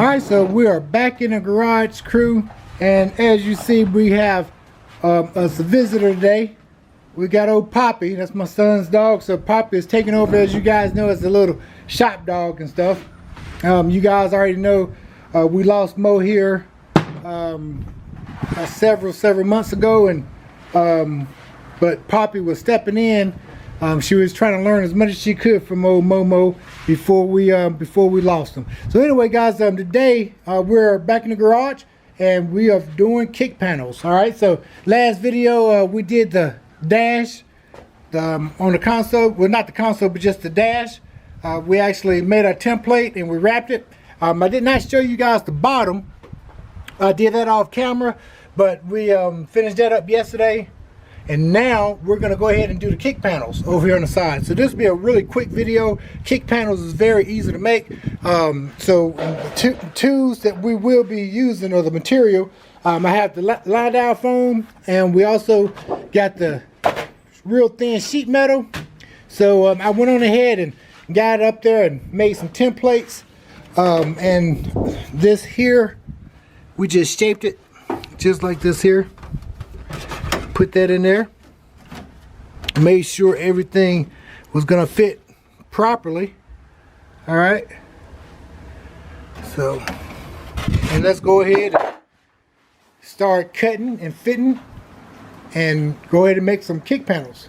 Alright, so we are back in the garage, crew, and as you see, we have us a visitor today. We got old Poppy, that's my son's dog. So Poppy is taking over, as you guys know, as a little shop dog and stuff. You guys already know we lost Mo here several months ago, and but Poppy was stepping in. She was trying to learn as much as she could from old Momo before we lost him. So anyway, guys, today we're back in the garage and we are doing kick panels. All right. So last video we did the dash on the console. Well, not the console, but just the dash. We actually made our template and we wrapped it. I did not show you guys the bottom. I did that off camera, but we finished that up yesterday. And now we're going to go ahead and do the kick panels over here on the side. So this will be a really quick video. Kick panels is very easy to make. So the tools that we will be using, or the material, I have the line down foam, and we also got the real thin sheet metal. So I went on ahead and got it up there and made some templates. And this here, we just shaped it just like this here. Put that in there, made sure everything was gonna fit properly. All right, so, and let's go ahead and start cutting and fitting and go ahead and make some kick panels.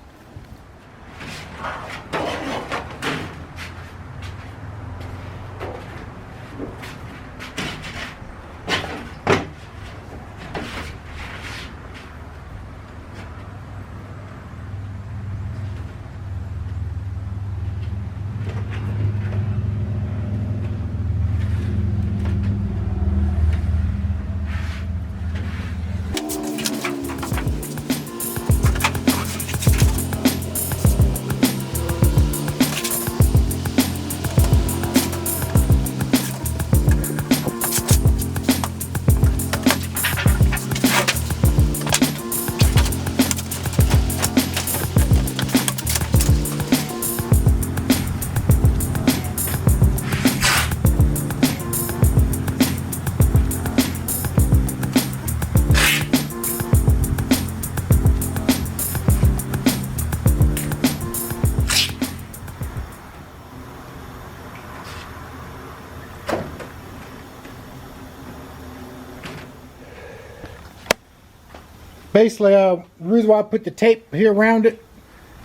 Basically, the reason why I put the tape here around it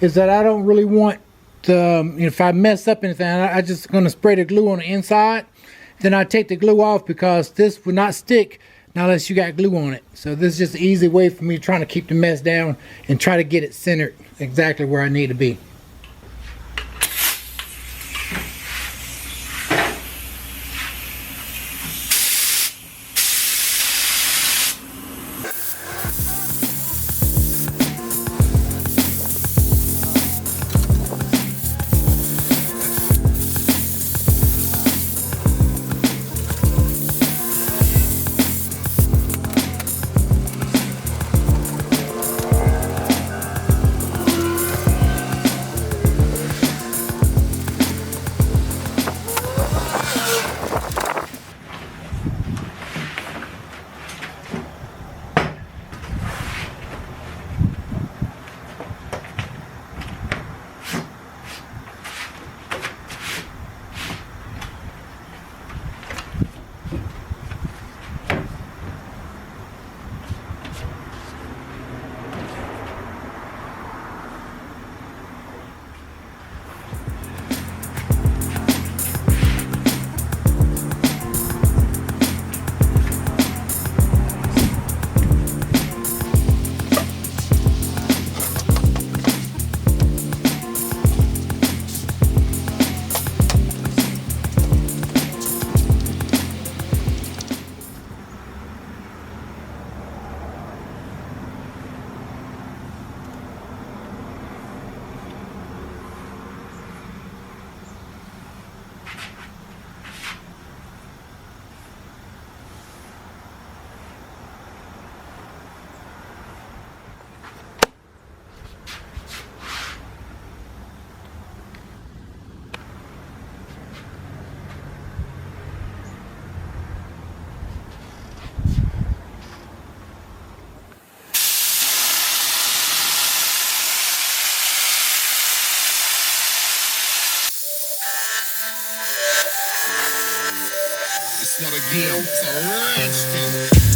is that I don't really want, if I mess up anything, I just going to spray the glue on the inside. Then I take the glue off, because this will not stick now unless you got glue on it. So this is just an easy way for me trying to keep the mess down and try to get it centered exactly where I need to be. It's not a game, it's a rich thing.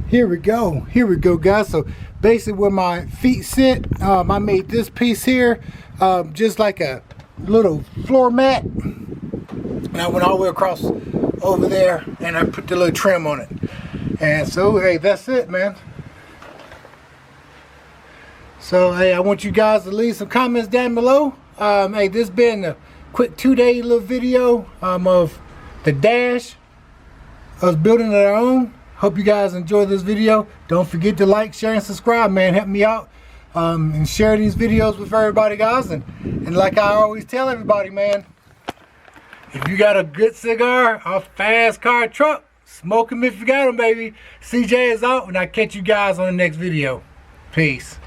Here we go guys. So basically where my feet sit, I made this piece here just like a little floor mat, and I went all the way across over there and I put the little trim on it. And so hey, that's it, man. So hey, I want you guys to leave some comments down below. Hey, this has been a quick 2-day little video of the dash, us building our own. Hope you guys enjoy this video. Don't forget to like, share, and subscribe, man. Help me out and share these videos with everybody, guys. And like I always tell everybody, man, if you got a good cigar, a fast car, truck, smoke them if you got them, baby. CJ is out, and I'll catch you guys on the next video. Peace.